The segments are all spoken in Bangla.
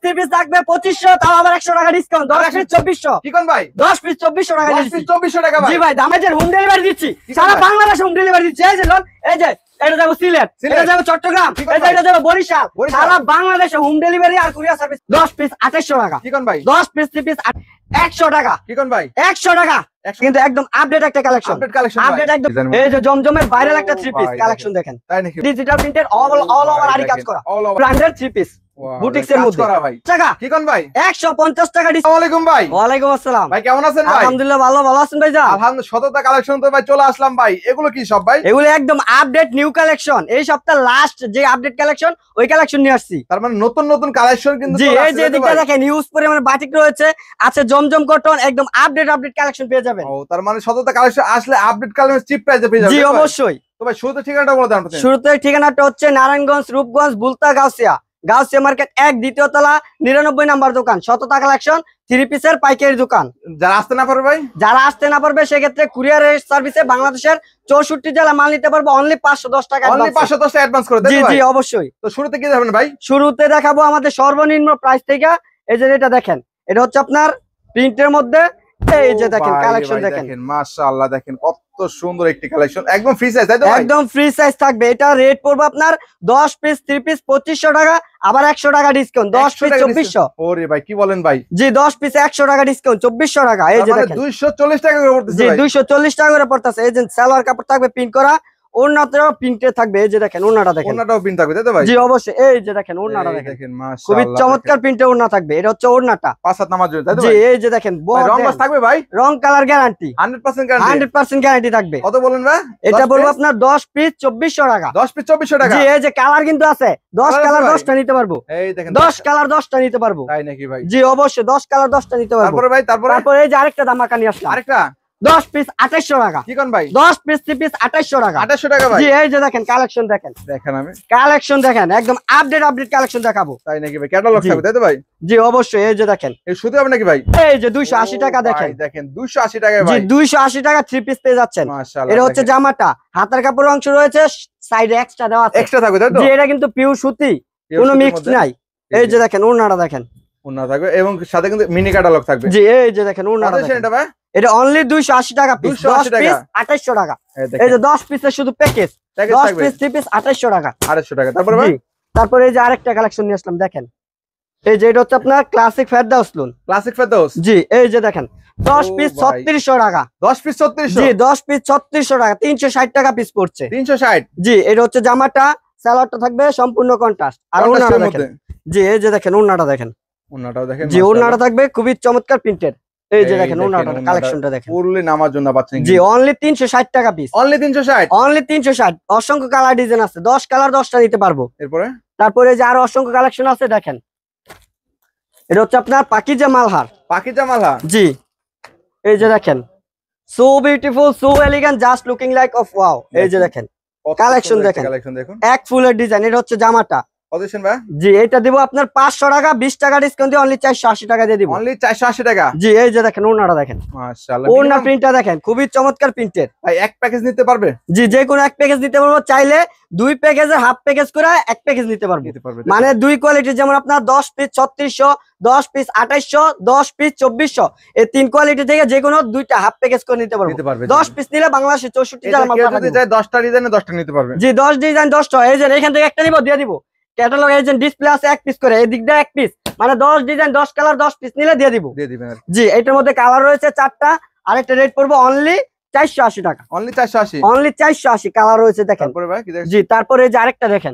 3 পিস থাকবে 2500, তাও আবার 100 টাকা ডিসকাউন্ট। 10 পিস 2400। কি কোন ভাই? 10 পিস 2400 টাকা দিচ্ছি। 2400 টাকা ভাই। জি ভাই, দামের হোম ডেলিভারি দিচ্ছি, সারা বাংলাদেশে হোম ডেলিভারি দিচ্ছি। এই যে লোন, এই যে এটা যাবো সিলেট, এটা যাবো চট্টগ্রাম, এটা যাবো বরিশাল, সারা বাংলাদেশে হোম ডেলিভারি আর কুরিয়ার সার্ভিস। 10 পিস 2800 টাকা। কি কোন ভাই? 10 পিস 3 পিস 100 টাকা। কি কোন ভাই? 100 টাকা, কিন্তু একদম আপডেট একটা কালেকশন। আপডেট একদম। এই যে জমজমের ভাইরাল একটা 3 পিস কালেকশন দেখেন, তাই নাকি? ডিজিটাল প্রিন্টেড অল ওভার আরি কাজ করা, ব্র্যান্ডেড 3 পিস বুটিক্সের মধ্যে। টাকা কি কোন ভাই? 150 টাকা ডিসকাউন্ট। আসসালামু আলাইকুম ভাই। ওয়ালাইকুম আসসালাম ভাই কেমন আছেন ভাই? আলহামদুলিল্লাহ ভালো আছেন ভাই? আলহামদুলিল্লাহ, শততা কালেকশন তো ভাই চলে আসলাম ভাই। এগুলো কি সব ভাই? এগুলো একদম আপডেট নিউ কালেকশন, এই সপ্তাহ লাস্ট যে আপডেট কালেকশন ওই কালেকশন নিয়ে আসছি। তার মানে নতুন নতুন কালেকশন কিন্তু জি, এই যে দিকটা দেখেন ইউজ পরিমাণে বাটিক রয়েছে, আছে জমজম কটন, একদম আপডেট কালেকশন পেয়ে যাবেন। ও তার মানে শততা কালেকশন আসলে আপডেট কালেকশন চিপ প্রাইসে পেয়ে যাবেন। জি অবশ্যই। তো ভাই শুরুতে ঠিকানাটা বলে দেন। শুরুতে ঠিকানাটা হচ্ছে নারায়ণগঞ্জ, রূপগঞ্জ, বুলতা, গাউসিয়া মার্কেট 1 দ্বিতীয় তলা 99 নাম্বার দোকান। শততা কালেকশন 3 পিসের পাইকারি দোকান। যারা আসতে না পারবে ভাই, যারা আসতে না পারবে সেক্ষেত্রে কুরিয়ারের সার্ভিসে বাংলাদেশের 64 জেলা মাল নিতে পারবো অনলি 510 টাকা। অনলি 510 টাকা অ্যাডভান্স করে দেন জি ভাই। জি অবশ্যই। তো শুরুতে কি দেখাবেন ভাই? শুরুতে দেখাবো আমাদের সর্বনিম্ন প্রাইস থেকে। এই যে এটা দেখেন, এটা হচ্ছে আপনার প্রিন্টের মধ্যে, এই যে দেখেন কালেকশন দেখেন, মাশাআল্লাহ দেখেন কত সুন্দর একটি কালেকশন, একদম ফ্রি সাইজ তাই তো ভাই? একদম ফ্রি সাইজ থাকবে। এটা রেট পড়বে আপনার 10 পিস 3 পিস 2500 টাকা, আবার 100 টাকা ডিসকাউন্ট। 10 পিস 2400। ওরে ভাই কি বলেন ভাই? জি 10 পিস 100 টাকা ডিসকাউন্ট 2400 টাকা। এই যে দেখেন 240 টাকা করে পড়তেছে জি ভাই। 240 টাকা করে পড়তেছে। এই যে সালোয়ার কাপড় থাকবে প্রিন্ট করা, ওড়নাতেও প্রিন্টে থাকবে। এই যে দেখেন ওড়নাটা দেখেন, ওড়নাটাও প্রিন্ট থাকবে তাই তো ভাই? জি অবশ্যই। এই যে দেখেন ওড়নাটা দেখেন, মাশাআল্লাহ খুবই চমৎকার প্রিন্টে ওড়না থাকবে। এটা হচ্ছে ওড়নাটা 5-7 নামার জন্য তাই তো জি। ভাই? এই যে দেখেন রং বাস থাকবে ভাই? রং কালার গ্যারান্টি 100% গ্যারান্টি। 100% গ্যারান্টি থাকবে। কত বলেন ভাই? এটা বলবো আপনার 10 পিস 2400 টাকা। 10 পিস 2400 টাকা। জি এই যে কালার কিন্তু আছে, 10 কালার 10টা নিতে পারবো। এই দেখেন 10 কালার 10টা নিতে পারবো। তাই নাকি ভাই? জি অবশ্যই 10 কালার 10টা নিতে পারবো। তারপরে ভাই তারপরে এই যে আরেকটা ধামাকা নিয়ে আসলাম, আরেকটা 10 পিস 2800 টাকা। কি কোন ভাই? 10 পিস 3 পিস 2800 টাকা। 2800 টাকা ভাই? জি এই যে দেখেন কালেকশন দেখেন, আমি কালেকশন দেখেন, একদম আপডেট কালেকশন দেখাবো। তাই নাকি ভাই? ক্যাটালগ থাকবে তাই তো ভাই? জি অবশ্যই। এই যে দেখেন এই শুধু হবে নাকি ভাই? এই যে 280 টাকা দেখেন, দেখেন 280 টাকায় জি ভাই 280 টাকা 3 পিস পেয়ে যাচ্ছেন। মাশাআল্লাহ। এটা হচ্ছে জামাটা, হাতার কাপড়ের অংশ রয়েছে, সাইডে এক্সট্রা দেওয়া আছে, এক্সট্রা থাকবে তাই তো? জি এটা কিন্তু পিওর সুতি, কোনো মিক্স নাই। এই যে দেখেন ওড়নাটা দেখেন, ওড়না থাকবে এবং সাথে কিন্তু মিনি ক্যাটালগ থাকবে। জি এই যে দেখেন ওড়নাটা দেখেন। এটা ভাই এটা অনলি 280 টাকা পিস, 10 পিস 2800 টাকা। এই যে 10 পিসের শুধু প্যাকেজ, 10 পিস 3 পিস 2800 টাকা। 2800 টাকা। তারপরে ভাই তারপরে এই যে আরেকটা কালেকশন নিয়ে আসলাম দেখেন, এই যে এটা হচ্ছে আপনার ক্লাসিক ফেরদাউস লুন। ক্লাসিক ফেরদাউস জি এই যে দেখেন 10 পিস 3600 টাকা। 10 পিস 3600? জি 10 পিস 3600 টাকা, 360 টাকা পিস পড়ছে। 360? জি এটা হচ্ছে জামাটা, সালোয়ারটা থাকবে সম্পূর্ণ কন্ট্রাস্ট, আর ওড়নাটা দেখেন। জি এই যে দেখেন ওড়নাটা দেখেন, ওড়নাটাও দেখেন। জি ওড়নাটা থাকবে খুবই চমৎকার প্রিন্টের। এই যে দেখেন ওড়নাটা কালেকশনটা দেখেন, পুরোলি নামার জন্য পাচ্ছেন। জি অনলি 360 টাকা পিস। অনলি 360? অনলি 360। অসংখ্য কালার ডিজাইন আছে, 10 কালার 10টা নিতে পারবো। এরপরে তারপরে যে আরো অসংখ্য কালেকশন আছে দেখেন, এটা হচ্ছে আপনার পাকিজা মালহার। পাকিজা মালহার? জি এই যে দেখেন, so beautiful, so elegant, just looking like of wow. এই যে দেখেন কালেকশন দেখেন, এক ফুলের ডিজাইন। এটা হচ্ছে জামাটা, জি এটা দিব আপনার 500 টাকা, 20 টাকা ডিসকাউন্ট দিয়ে অনলি 480 টাকা দিয়ে দিব। অনলি 480 টাকা? জি এই যে দেখেন ওড়নাটা দেখেন, মাশাআল্লাহ। ওড়না প্রিন্টটা দেখেন খুবই চমৎকার প্রিন্টের। ভাই এক প্যাকেজ নিতে পারবে? জি যে কোনো এক প্যাকেজ নিতে পারবো, চাইলে 2 প্যাকেজে হাফ প্যাকেজ করে এক প্যাকেজ নিতে পারবো। মানে 2 কোয়ালিটি, যেমন আপনার 10 পিস 3600, 10 পিস 2800, 10 পিস 2400, এই 3 কোয়ালিটি থেকে যে কোনো 2টা হাফ প্যাকেজ করে নিতে পারবো। 10 পিস নিলে বাংলাদেশে 64 জেলা মাল পাঠাবো। যদি চাই 10টা ডিজাইনে 10টা নিতে পারবে? জি 10 ডিজাইন 10টা। এই যে এখান থেকে একটা নিব দিয়ে দিব। ক্যাটালগ এজেন্ট ডিসপ্লে আছে 1 পিস করে, এই দিকটা 1 পিস, মানে 10 ডিজাইন 10 কালার 10 পিস নিলে দিয়ে দিব। দিয়ে দিবেন? জি এটার মধ্যে কালার রয়েছে 4টা, আরেকটা রেট পড়বে অনলি 480 টাকা। অনলি 480? অনলি 480 কালার রয়েছে দেখেন। তারপরে ভাই কি দেখেন? জি তারপরে এই যে আরেকটা দেখেন,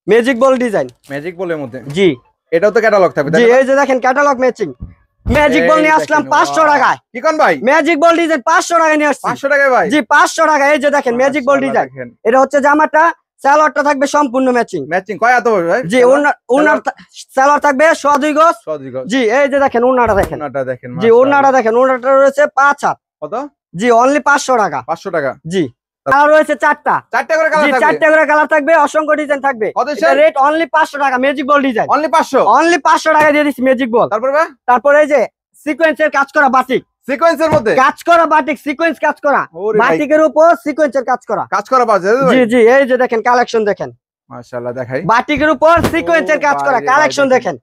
ম্যাজিক বল ডিজাইন। ম্যাজিক বলের মধ্যে? জি এটাও তো ক্যাটালগ থাকবে? জি এই যে দেখেন ক্যাটালগ ম্যাচিং ম্যাজিক বল নিয়ে আসলাম 500 টাকায়। কি কোন ভাই? ম্যাজিক বল ডিজাইন 500 টাকায় নিয়ে আসছি। 500 টাকায় ভাই? জি 500 টাকা। এই যে দেখেন ম্যাজিক বল ডিজাইন, এটা হচ্ছে জামাটা, সালোয়ারটা থাকবে সম্পূর্ণ ম্যাচিং। ম্যাচিং কয় এত ভাই? জি ওনার সালোয়ার থাকবে 102 গজ। জি এই যে দেখেন ওনাটা দেখেন, ওনাটা দেখেন। জি ওনাটা দেখেন, ওনাটা রয়েছে 5 হাত। কত? জি অনলি 500 টাকা। 500 টাকা? জি কালার রয়েছে 4টা। 4টা করে কালার থাকবে? 4টা করে কালার থাকবে, অসংখ্য ডিজাইন থাকবে। এটা রেট অনলি 500 টাকা। Magic ball design only 500? Only 500 টাকা দিয়ে দিচ্ছি ম্যাজিক বল। তারপরে ভাই? তারপরে এই যে সিকোয়েন্সের কাজ করা বাটিক, সিকোয়েন্সের মধ্যে কাজ করা বাটিক, সিকোয়েন্স কাজ করা বাটিকের উপর সিকোয়েন্সের কাজ করা পাওয়া যায়? জি জি এই যে দেখেন কালেকশন দেখেন, মাশাআল্লাহ দেখাই, বাটিকের উপর সিকোয়েন্সের কাজ করা কালেকশন দেখেন।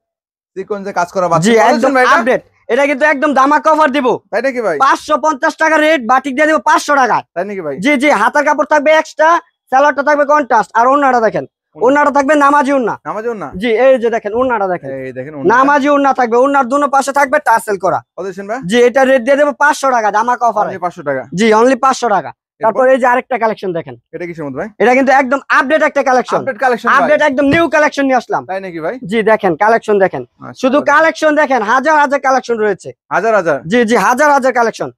সিকোয়েন্সে কাজ করা জি বাচ্চা একদম আপডেট। এটা কিন্তু একদম দামাকা অফার দিব। তাই নাকি ভাই? 550 টাকা রেট, বাটিক দিয়ে দিব 500 টাকা। তাই নাকি ভাই? জি জি, হাতার কাপড় থাকবে এক্সট্রা, সালোয়ারটা থাকবে কন্ট্রাস্ট, আর ওন্নাটা দেখেন, ওন্নাটা থাকবে নামাজি ওন্না। নামাজি ওন্না? জি এই যে দেখেন ওন্নাটা দেখেন, এই দেখেন নামাজি ওন্না থাকবে, ওন্নার দুনো পাশে থাকবে টার্সেল করা। কত দিছেন ভাই? জি এটা রেট দিয়ে দেব 500 টাকা দামাকা অফারে। 500 টাকা? জি অনলি 500 টাকা। তারপর এই যে আরেকটা কালেকশন দেখেন, এটা কিসের মধ্যে ভাই? এটা কিন্তু একদম আপডেট একটা কালেকশন। আপডেট কালেকশন, আপডেট একদম নিউ কালেকশন নিয়ে আসলাম। তাই নাকি ভাই? জি দেখেন কালেকশন দেখেন, শুধু কালেকশন দেখেন, হাজার হাজার কালেকশন রয়েছে, হাজার হাজার। জি জি হাজার হাজার কালেকশন।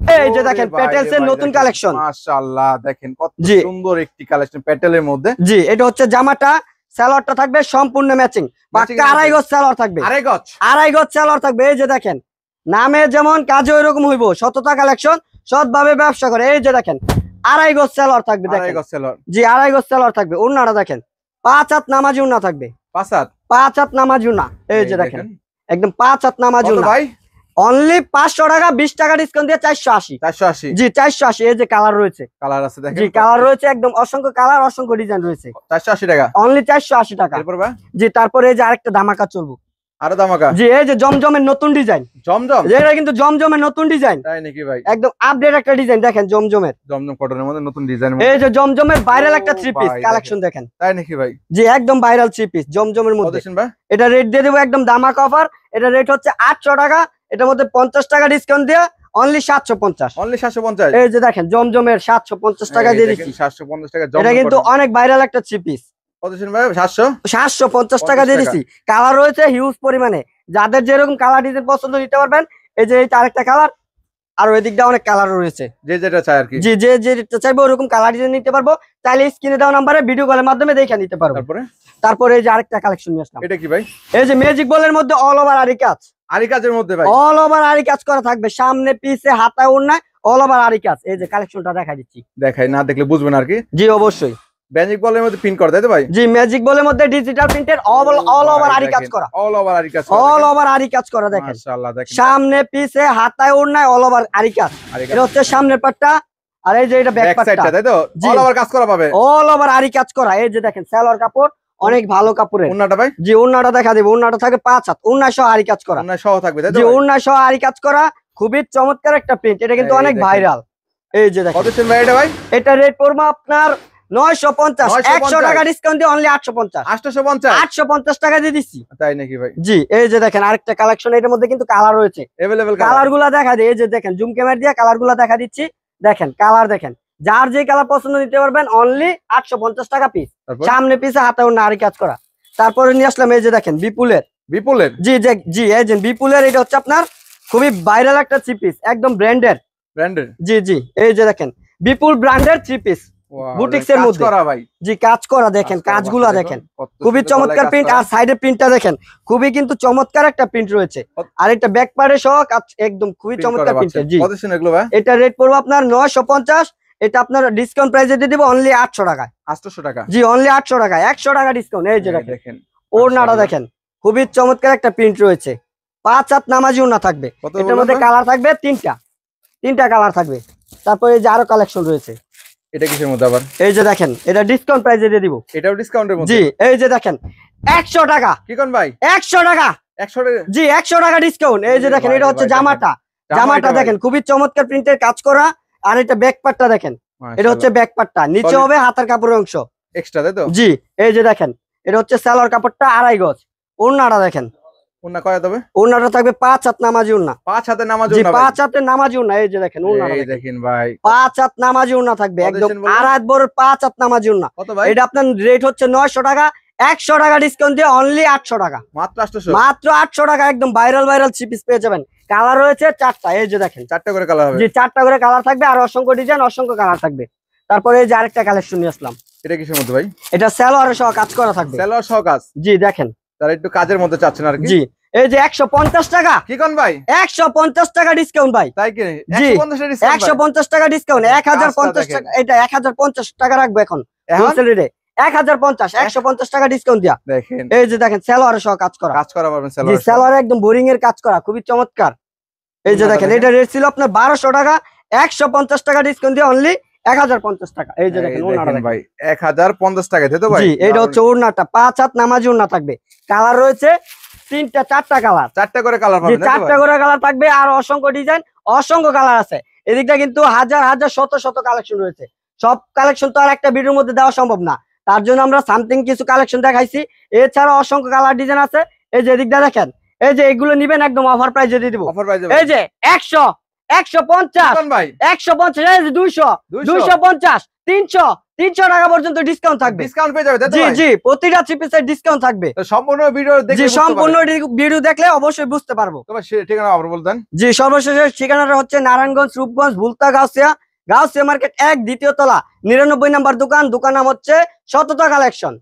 এই যে দেখেন প্যাটেলস এর নতুন কালেকশন, মাশাআল্লাহ দেখেন কত জি সুন্দর একটি কালেকশন প্যাটেলের মধ্যে। জি এটা হচ্ছে জামাটা, সালোয়ারটা থাকবে সম্পূর্ণ ম্যাচিং, পাক্কা আড়াই গজ সালোয়ার থাকবে, আড়াই গজ সালোয়ার থাকবে। এই যে দেখেন নামে যেমন কাজে ওইরকম হইব, সততা কালেকশন, সৎভাবে ব্যবসা করে। এই যে দেখেন আড়াই গজ সালোয়ার থাকবে, দেখেন জি আড়াই গজ সালোয়ার থাকবে। ওন্নাটা দেখেন 5 হাত নামাজি ওন্না থাকবে, 5 হাত নামাজি ওন্না। এই যে দেখেন একদম 5 হাত নামাজি ওন্না ভাই, অনলি 500 টাকা, 20 টাকা ডিসকাউন্ট দিয়ে 480। জি 480। এই যে কালার রয়েছে, কালার আছে দেখেন, জি কালার রয়েছে একদম অসংখ্য কালার, অসংখ্য ডিজাইন রয়েছে। 480 টাকা, অনলি 480 টাকা। জি তারপরে এই যে আরেকটা ধামাকা চলবো, আরো ধামাকা। জি এই যে জমজমের নতুন ডিজাইন, জমজম এটা কিন্তু জমজমের নতুন ডিজাইন। তাই নাকি ভাই? একদম আপডেট একটা ডিজাইন দেখেন, জমজমের, জমজম কটনের মধ্যে নতুন ডিজাইন। এই যে জমজমের ভাইরাল একটা থ্রি পিস কালেকশন দেখেন। তাই নাকি ভাই? জি একদম ভাইরাল থ্রি পিস জমজমের মধ্যে। ভাই এটা রেট দিয়ে দেবো একদম ধামাকা অফার, এটা রেট হচ্ছে 800 টাকা, এটার মধ্যে 50 টাকা ডিসকাউন্ট দিয়ে অনলি 750। অনলি 750। এই যে দেখেন জমজমের 750 টাকা দিয়ে দিচ্ছি, 750 টাকা। এটা কিন্তু অনেক ভাইরাল একটা থ্রি পিস। কত দিন ভাই? 750 টাকা দিয়ে দিচ্ছি। কালার রয়েছে হিউজ পরিমাণে, যাদের যেরকম কালার ডিজাইন পছন্দ নিতে পারবেন। এই যে এইটা আরেকটা কালার, আর ওই দিকটা অনেক কালার রয়েছে, যে যেটা চাই আর কি। জি যে যেটা চাইবো ওরকম কালার ডিজাইন নিতে পারবো, চাইলে স্ক্রিনে দেওয়া নাম্বারে ভিডিও কলের মাধ্যমে দেখে নিতে পারবো। তারপরে এই যে আরেকটা কালেকশন নিয়ে আসলাম, এটা কি ভাই? এই যে ম্যাজিক বলের মধ্যে অল ওভার আরি কাজ, আরি কাজের মধ্যে ভাই অল ওভার আরি কাজ করা থাকবে, সামনে পিছে হাতায় ওড়নায় অল ওভার আরি কাজ। এই যে কালেকশনটা দেখা দিচ্ছি, দেখাই না দেখলে বুঝবেন আর কি। জি অবশ্যই ম্যাজিক বলের মধ্যে প্রিন্ট করা, তাই তো ভাই? জি ম্যাজিক বলের মধ্যে ডিজিটাল প্রিন্টের অল ওভার আরি কাজ করা, অল ওভার আরি কাজ, অল ওভার আরি কাজ করা দেখেন, মাশাআল্লাহ দেখেন সামনে পিছে হাতায় ওড়নায় অল ওভার আরি কাজ। এটা হচ্ছে সামনের পাটটা, আর এই যে এটা ব্যাক পাটটা, তাই তো? অল ওভার কাজ করা পাবে, অল ওভার আরি কাজ করা। এই যে দেখেন সালোয়ার কাপড় অনেক ভালো কাপড়ের। ওন্নাটা ভাই? জি ওন্নাটা দেখা দেব, ওন্নাটা থাকে 5 হাত, ওন্না সহ আরি কাজ করা, ওন্না সহ থাকবে তাই তো? জি ওন্না সহ আরি কাজ করা, খুবই চমৎকার একটা প্রিন্ট, এটা কিন্তু অনেক ভাইরাল। এই যে দেখেন, কত দিন ভাই এটা ভাই? এটা রেট পড়বে আপনার 950, 100 টাকা ডিসকাউন্ট দিয়ে অনলি 850। 850 টাকা দিয়ে দিচ্ছি। তাই নাকি ভাই? জি এই যে দেখেন আরেকটা কালেকশন, এটার মধ্যে কিন্তু কালার রয়েছে अवेलेबल, কালারগুলো দেখা দিই। এই যে দেখেন জুম ক্যামেরা দিয়ে কালারগুলো দেখা দিচ্ছি, দেখেন কালার দেখেন, যার যে কালার পছন্দ নিতে পারবেন, অনলি 850 টাকা পিস, সামনে পিছে হাতে ওড়না আরি কাজ করা। তারপরে নিয়ে আসলাম এই যে দেখেন বিপুলের, জি জি এই যে বিপুলের, এটা হচ্ছে আপনার খুবই ভাইরাল একটা থ্রি পিস, একদম ব্র্যান্ডের, জি জি এই যে দেখেন বিপুল ব্র্যান্ডের থ্রি পিস, বুটিক্সের মধ্যে জি কাজ করা, দেখেন কাজগুলো দেখেন, খুবই চমৎকার প্রিন্ট, আর সাইডের প্রিন্টটা দেখেন, খুবই কিন্তু চমৎকার একটা প্রিন্ট রয়েছে, আর এটা ব্যাক পার্টে সহ একদম খুবই চমৎকার প্রিন্ট। জি এটা রেট পড়বে আপনার 950, এটা আপনার ডিসকাউন্ট প্রাইসে দিয়ে দিব অনলি 800 টাকা। 800 টাকা? জি অনলি 800 টাকা, 100 টাকা ডিসকাউন্ট। এই যে দেখেন ওড়নাটা দেখেন, খুবই চমৎকার একটা প্রিন্ট রয়েছে, 5 হাত নামাজি ওড়না থাকবে, এটার মধ্যে কালার থাকবে তিনটা কালার থাকবে। তারপরে এই যে আরো কালেকশন রয়েছে, এটা কিসের মধ্যে আবার? এই যে দেখেন এটা ডিসকাউন্ট প্রাইসে দিয়ে দিব, এটাও ডিসকাউন্টের মধ্যে? জি এই যে দেখেন 100 টাকা। কি কোন ভাই? 100 টাকা, 100 টাকা? জি 100 টাকা ডিসকাউন্ট। এই যে দেখেন এটা হচ্ছে জামাটা দেখেন, খুবই চমৎকার প্রিন্টের কাজ করা, আর এটা ব্যাক পার্টটা দেখেন, এটা হচ্ছে ব্যাক পার্টটা, নিচে হবে হাতার কাপড়ের অংশ এক্সট্রা, তাই তো? জি এই যে দেখেন এটা হচ্ছে সালোয়ার কাপড়টা আড়াই গজ, ওড়নাটা দেখেন, ওড়না কয় তবে? ওড়নাটা থাকবে 5 হাত নামাজি ওড়না, 5 হাতে নামাজি ওড়না, 5 হাতে নামাজি ওড়না। এই যে দেখেন ওড়নাটা দেখেন ভাই, 5 হাত নামাজি ওড়না থাকবে, একদম আড়াই বড় 5 হাত নামাজি ওড়না। এটা আপনার রেট হচ্ছে 900 টাকা, 100 টাকা ডিসকাউন্ট দিয়ে অনলি 800 টাকা, মাত্র 800 টাকা। একদম ভাইরাল থ্রি পিস পেয়ে যাবেন। কালার রয়েছে 4টা, এই যে দেখেন 4টা করে কালার হবে, জি 4টা করে কালার থাকবে, আর অসংখ্য ডিজাইন, অসংখ্য কালার থাকবে। তারপরে এই যে আরেকটা কালেকশন নিয়ে আসলাম, এটা কিসের মধ্যে ভাই? এটা সালোয়ার সহ কাজ করা থাকবে, সালোয়ার সহ কাজ, জি দেখেন তারা একটু কাজের মধ্যে চাচ্ছেন আর কি। জি এই যে 150 টাকা। কি কোন ভাই? 150 টাকা ডিসকাউন্ট ভাই। তাই কি? 150 ডিসকাউন্ট, 150 টাকা ডিসকাউন্ট, 1050 টাকা, এটা 1050 টাকা রাখবো এখন হোলসেল রেটে, 1050, 150 টাকা ডিসকাউন্ট দিয়া। দেখেন এই যে দেখেন সালোয়ার সহ কাজ করা পাবেন, জি সালোয়ার একদম বোরিং এর কাজ করা, খুবই চমৎকার। এই যে দেখেন এটা রেট ছিল আপনার 1200 টাকা, 150 টাকা ডিসকাউন্ট দিয়ে অনলি 1050 টাকা। এই যে দেখেন ওড়নাটা ভাই 1050 টাকা, তাই তো ভাই? জি এটা হচ্ছে ওড়নাটা, 5 হাত নামাজি ওড়না থাকবে, কালার রয়েছে তিনটা চারটা কালার, 4টা করে কালার পাবেন, তাই তো চারটা ভাই? করে কালার থাকবে, আর অসংখ্য ডিজাইন, অসংখ্য কালার আছে। এদিকটা কিন্তু হাজার হাজার শত শত কালেকশন রয়েছে। সব কালেকশন তো আর একটা ভিডিওর মধ্যে দেওয়া সম্ভব না, তার জন্য আমরা সামথিং কিছু কালেকশন দেখাইছি। এছাড়া অসংখ্য কালার ডিজাইন আছে। এই যে এদিকটা দেখেন, এই যে এগুলো নিবেন একদম অফার প্রাইসে দিয়ে দিব। অফার প্রাইসে এই যে 100, 150, ভাই 150, এই যে 200, 250, 300, 300 টাকা পর্যন্ত ডিসকাউন্ট থাকবে। ডিসকাউন্ট পেয়ে যাবে, তাই তো জি ভাই? জি, প্রতিটা 3 পিসের ডিসকাউন্ট থাকবে। তো সম্পূর্ণ ভিডিও দেখে জি, বুঝতে সম্পূর্ণ পারবেন। ভিডিও দেখলে অবশ্যই বুঝতে পারবো। তো ভাই ঠিকানা আবার বলতেন। জি, সর্বশেষ ঠিকানাটা হচ্ছে নারায়ণগঞ্জ, রূপগঞ্জ, ভুলতা, গাউসিয়া, গাউসিয়া মার্কেট 1, দ্বিতীয় তলা, 99 নম্বর দোকান। দোকান নাম হচ্ছে সততা কালেকশন।